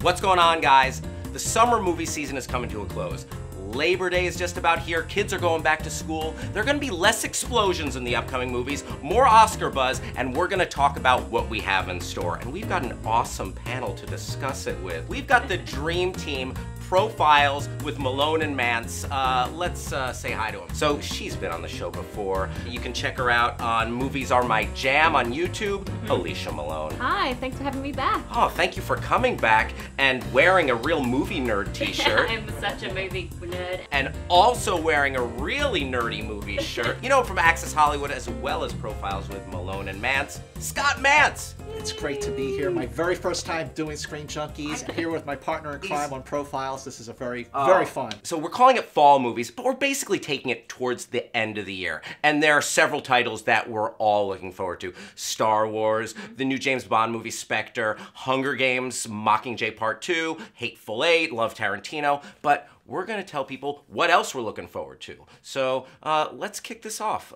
What's going on, guys? The summer movie season is coming to a close. Labor Day is just about here. Kids are going back to school. There are gonna be less explosions in the upcoming movies, more Oscar buzz, and we're gonna talk about what we have in store. And we've got an awesome panel to discuss it with. We've got the dream team, Profiles with Malone and Mantz. Let's say hi to him. So she's been on the show before. You can check her out on Movies Are My Jam on YouTube. Alicia Malone. Hi, thanks for having me back. Oh, thank you for coming back and wearing a real movie nerd t-shirt. I'm such a movie nerd. And also wearing a really nerdy movie shirt. You know, from Access Hollywood, as well as Profiles with Malone and Mantz, Scott Mantz. It's great to be here. My very first time doing Screen Junkies, here with my partner in crime on Profiles. This is a very fun. So we're calling it fall movies, but we're basically taking it towards the end of the year. And there are several titles that we're all looking forward to. Star Wars, the new James Bond movie Spectre, Hunger Games, Mockingjay Part 2, Hateful Eight, Love Tarantino, but we're gonna tell people what else we're looking forward to. So let's kick this off.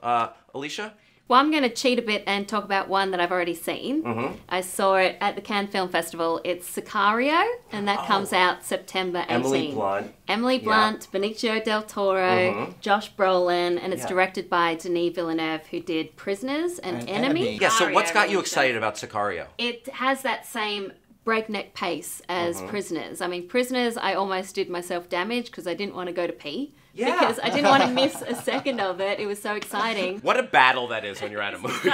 Alicia? Well, I'm going to cheat a bit and talk about one that I've already seen. I saw it at the Cannes Film Festival. It's Sicario, and that comes out September 18. Emily Blunt. Emily Blunt, Benicio del Toro, Josh Brolin, and it's directed by Denis Villeneuve, who did Prisoners and Enemy. Yeah, so what's got you excited about Sicario? It has that same breakneck pace as Prisoners. I mean, Prisoners, I almost did myself damage because I didn't want to go to pee. Yeah. Because I didn't want to miss a second of it. It was so exciting. What a battle that is when you're at a movie.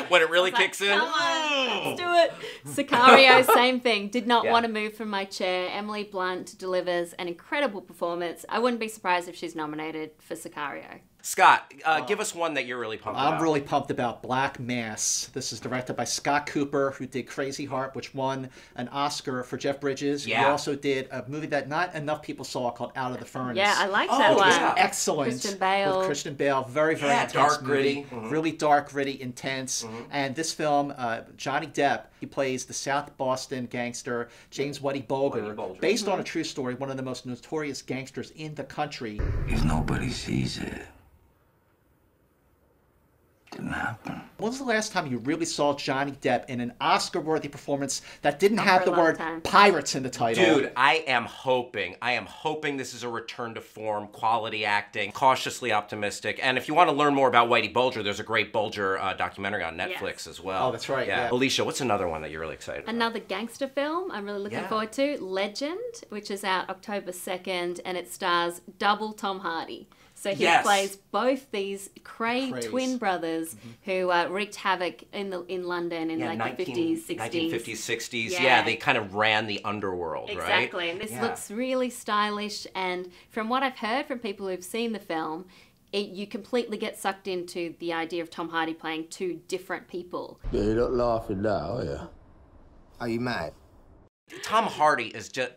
When it really kicks in. Come on, let's do it. Sicario, same thing. Did not want to move from my chair. Emily Blunt delivers an incredible performance. I wouldn't be surprised if she's nominated for Sicario. Scott, give us one that you're really pumped about. I'm really pumped about Black Mass. This is directed by Scott Cooper, who did Crazy Heart, which won an Oscar for Jeff Bridges. Yeah. He also did a movie that not enough people saw called Out of the Furnace. Yeah, I like that one. Yeah. Excellent. Christian Bale. With Christian Bale. Very, very intense dark, movie. gritty. Really dark, gritty, intense. And this film, Johnny Depp, he plays the South Boston gangster James Whitey Bulger, based on a true story, one of the most notorious gangsters in the country. If nobody sees it, didn't happen. When was the last time you really saw Johnny Depp in an Oscar-worthy performance that didn't have the word pirates in the title? Dude, I am hoping this is a return to form, quality acting, cautiously optimistic. And if you want to learn more about Whitey Bulger, there's a great Bulger documentary on Netflix as well. Oh, that's right, yeah. Alicia, what's another one that you're really excited about? Another gangster film I'm really looking forward to, Legend, which is out October 2nd, and it stars double Tom Hardy. So he plays both these Cray twin brothers who wreaked havoc in London in like the 50s, 60s. 1950s, 60s. Yeah, they kind of ran the underworld, right? Exactly. And this looks really stylish. And from what I've heard from people who've seen the film, you completely get sucked into the idea of Tom Hardy playing two different people. Yeah, you're not laughing now, are you? Are you mad? Tom Hardy is just...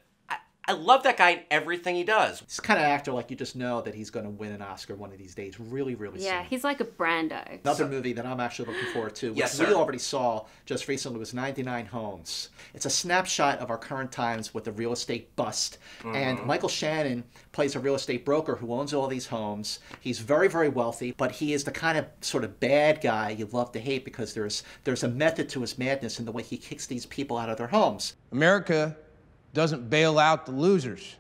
I love that guy in everything he does. He's the kind of actor like you just know that he's going to win an Oscar one of these days. Really, really soon. Yeah, he's like a Brando. Another movie that I'm actually looking forward to, which we already saw just recently, was 99 Homes. It's a snapshot of our current times with a real estate bust. And Michael Shannon plays a real estate broker who owns all these homes. He's very, very wealthy, but he is the kind of sort of bad guy you love to hate because there's a method to his madness in the way he kicks these people out of their homes. America doesn't bail out the losers.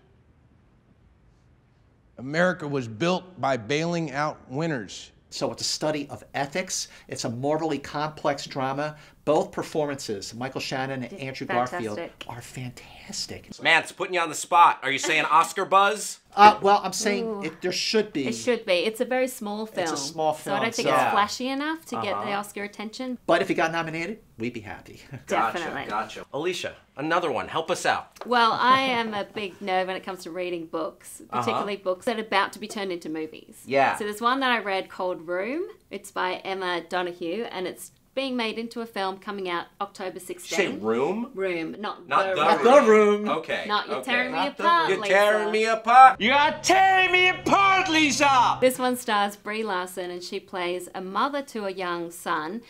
America was built by bailing out winners. So it's a study of ethics. It's a morally complex drama. Both performances, Michael Shannon and Andrew Garfield, are fantastic. Mantz, putting you on the spot. Are you saying Oscar buzz? Well, I'm saying there should be. It should be. It's a very small film. It's a small film. So I don't think it's flashy enough to get the Oscar attention. But if he got nominated, we'd be happy. Definitely. Gotcha. Alicia, another one. Help us out. Well, I am a big nerd when it comes to reading books, particularly books that are about to be turned into movies. Yeah. So there's one that I read called Room. It's by Emma Donoghue, and it's being made into a film coming out October 16th. Say Room? Room, not the Room. Okay. Not You're Tearing Me Apart, You're Lisa. tearing me apart. You're tearing me apart, Lisa! This one stars Brie Larson, and she plays a mother to a young son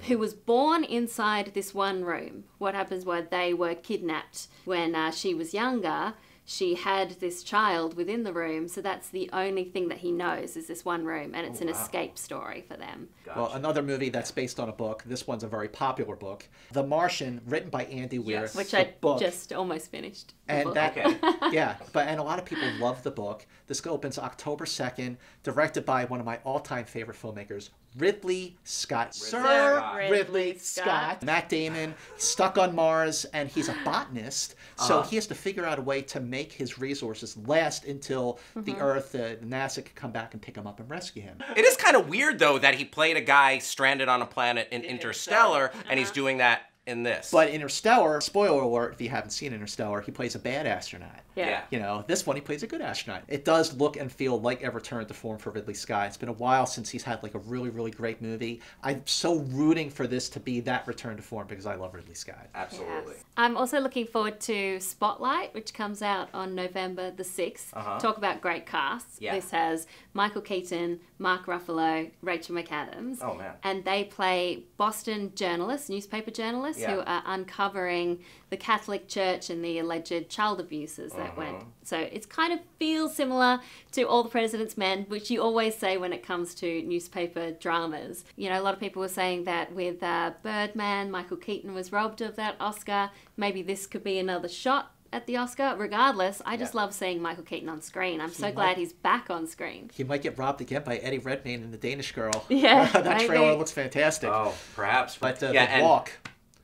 who was born inside this one room. What happens was they were kidnapped when she was younger she had this child within the room, so that's the only thing that he knows is this one room, and it's an escape story for them. Gotcha. Well, another movie that's based on a book. This one's a very popular book, The Martian, written by Andy Weir, which I just almost finished. And that, and a lot of people love the book. This opens October 2nd, directed by one of my all-time favorite filmmakers, Ridley Scott. Sir Ridley Scott. Matt Damon, stuck on Mars, and he's a botanist, so he has to figure out a way to make his resources last until the Earth, the NASA can come back and pick him up and rescue him. It is kind of weird, though, that he played a guy stranded on a planet in Interstellar, and he's doing that in this. But Interstellar, spoiler alert, if you haven't seen Interstellar, he plays a bad astronaut. Yeah. You know, this one he plays a good astronaut. It does look and feel like a return to form for Ridley Scott. It's been a while since he's had like a really, really great movie. I'm so rooting for this to be that return to form because I love Ridley Scott. Absolutely. Yes. I'm also looking forward to Spotlight, which comes out on November the 6th. Talk about great casts. Yeah. This has Michael Keaton, Mark Ruffalo, Rachel McAdams. Oh, man. And they play Boston journalists, newspaper journalists, who are uncovering the Catholic Church and the alleged child abuses that went. So it kind of feels similar to All the President's Men, which you always say when it comes to newspaper dramas. You know, a lot of people were saying that with Birdman, Michael Keaton was robbed of that Oscar. Maybe this could be another shot at the Oscar. Regardless, I just love seeing Michael Keaton on screen. I'm so glad he's back on screen. He might get robbed again by Eddie Redmayne in The Danish Girl. Yeah, that trailer looks fantastic. Oh, perhaps. But The Walk.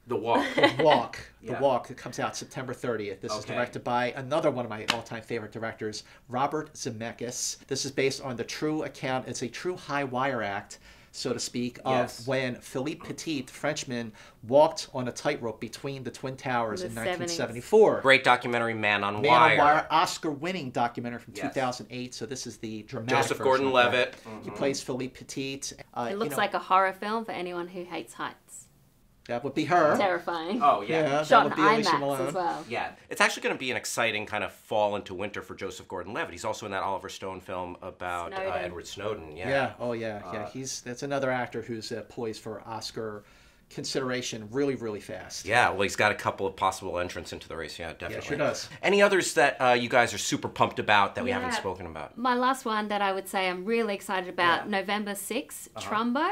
The Walk. The Walk. The Walk. It comes out September 30th. This is directed by another one of my all-time favorite directors, Robert Zemeckis. This is based on the true account. It's a true high wire act, so to speak, of when Philippe Petit, Frenchman, walked on a tightrope between the Twin Towers in 1974. Great documentary, Man on Wire. Man on Wire, Oscar-winning documentary from 2008. So this is the dramatic Joseph Gordon-Levitt. He plays Philippe Petit. It looks like a horror film for anyone who hates heights. That would be her. Terrifying. Oh, yeah. Shot in IMAX as well. Yeah. It's actually going to be an exciting kind of fall into winter for Joseph Gordon-Levitt. He's also in that Oliver Stone film about Edward Snowden. Yeah. Oh, yeah. That's another actor who's poised for Oscar consideration really, really fast. Yeah, well, he's got a couple of possible entrants into the race. Yeah, definitely. Yeah, sure does. Any others that you guys are super pumped about that we haven't spoken about? My last one that I would say I'm really excited about, November 6th, Trumbo.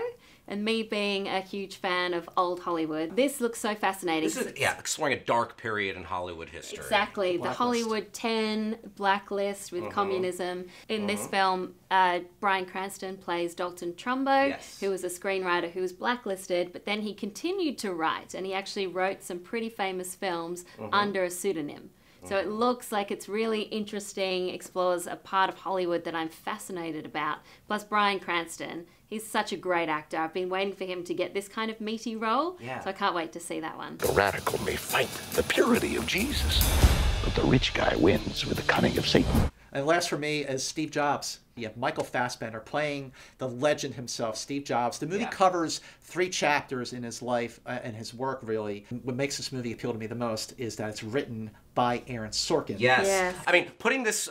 And me being a huge fan of old Hollywood, this looks so fascinating. This is, exploring a dark period in Hollywood history. Exactly. The Hollywood 10 blacklist with communism. In this film, Bryan Cranston plays Dalton Trumbo, who was a screenwriter who was blacklisted, but then he continued to write, and he actually wrote some pretty famous films under a pseudonym. So it looks like it's really interesting, explores a part of Hollywood that I'm fascinated about. Plus Bryan Cranston, he's such a great actor. I've been waiting for him to get this kind of meaty role, so I can't wait to see that one. The radical may fight the purity of Jesus, but the rich guy wins with the cunning of Satan. And last for me is Steve Jobs. You have Michael Fassbender playing the legend himself, Steve Jobs. The movie covers 3 chapters in his life and his work, really. What makes this movie appeal to me the most is that it's written by Aaron Sorkin. Yes. I mean, putting this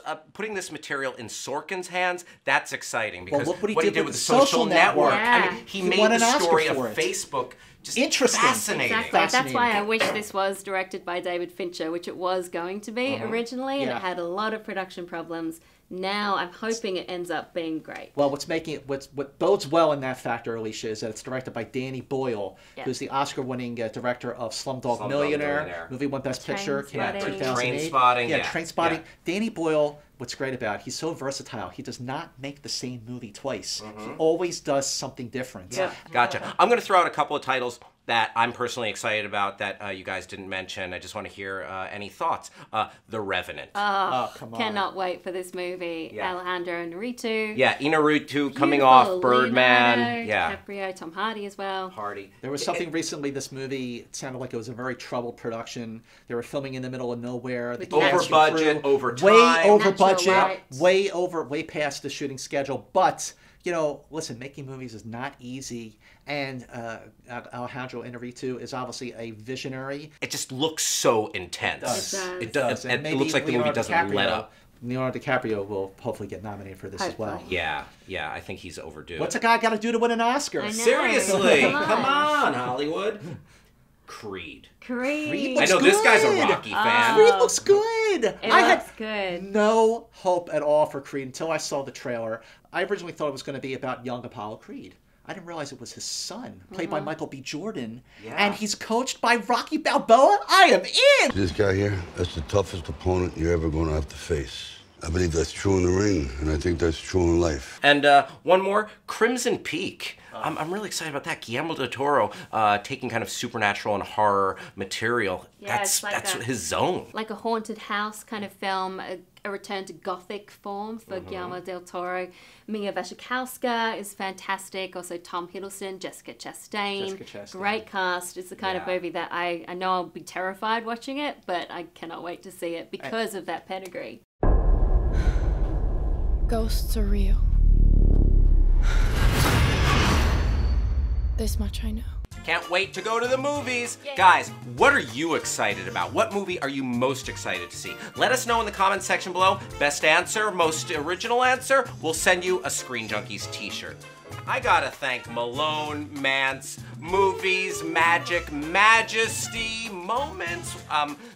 material in Sorkin's hands, that's exciting because look what he did with the Social Network. Yeah. I mean, he made the story of Facebook just fascinating. Exactly. That's why I wish this was directed by David Fincher, which it was going to be originally, and it had a lot of production problems. Now I'm hoping it ends up being great. Well, what bodes well in that factor, Alicia, is that it's directed by Danny Boyle, who's the Oscar-winning director of Slumdog Millionaire. Movie won Best Picture, came out in 2008. Trainspotting. Trainspotting. Danny Boyle, what's great about it, he's so versatile. He does not make the same movie twice. He always does something different. Yeah. Gotcha. I'm going to throw out a couple of titles that I'm personally excited about that you guys didn't mention. I just want to hear any thoughts. The Revenant. Oh, come on. Cannot wait for this movie. Alejandro Inarritu. Yeah, Inarritu coming off Birdman. Leonardo DiCaprio, Tom Hardy as well. There was something recently, this movie, it sounded like it was a very troubled production. They were filming in the middle of nowhere. Over budget, over time. Way over budget, way past the shooting schedule. But, you know, listen, making movies is not easy. And Alejandro Inarritu is obviously a visionary. It just looks so intense. It does. It looks like the movie doesn't let up. Leonardo DiCaprio will hopefully get nominated for this as well. Yeah, I think he's overdue. What's a guy got to do to win an Oscar? Seriously, come on, Hollywood. Creed. Creed I know good. This guy's a Rocky fan. Creed looks good. did. I had good. No hope at all for Creed until I saw the trailer. I originally thought it was going to be about young Apollo Creed. I didn't realize it was his son, played by Michael B. Jordan. Yeah. And he's coached by Rocky Balboa. I am in! This guy here, that's the toughest opponent you're ever going to have to face. I believe that's true in the ring, and I think that's true in life. And one more, Crimson Peak. I'm really excited about that. Guillermo del Toro taking kind of supernatural and horror material. Yeah, that's his zone. Like a haunted house kind of film, a return to gothic form for Guillermo del Toro. Mia Wasikowska is fantastic. Also Tom Hiddleston, Jessica Chastain. Great cast. It's the kind of movie that I know I'll be terrified watching it, but I cannot wait to see it because of that pedigree. Ghosts are real. This much I know. Can't wait to go to the movies. Yay. Guys, what are you excited about? What movie are you most excited to see? Let us know in the comments section below. Best answer, most original answer, we'll send you a Screen Junkies t-shirt. I gotta thank Malone, Mance, Movies, Magic, Majesty, Moments,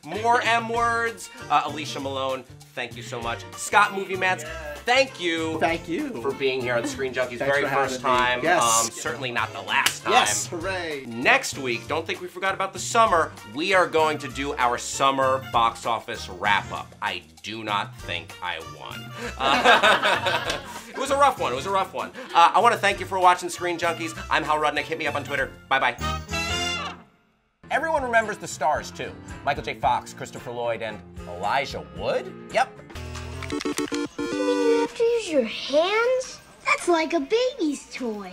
more M words. Alicia Malone, thank you so much. Scott Movie Mance, thank you. Thank you. For being here on Screen Junkies very first time. Yes. Certainly not the last time. Yes, hooray. Next week, don't think we forgot about the summer. We are going to do our summer box office wrap-up. I do not think I won. It was a rough one. It was a rough one. I want to thank you for watching Screen Junkies. I'm Hal Rudnick. Hit me up on Twitter. Bye-bye. Everyone remembers the stars, too. Michael J. Fox, Christopher Lloyd, and Elijah Wood? Yep. You mean you have to use your hands? That's like a baby's toy.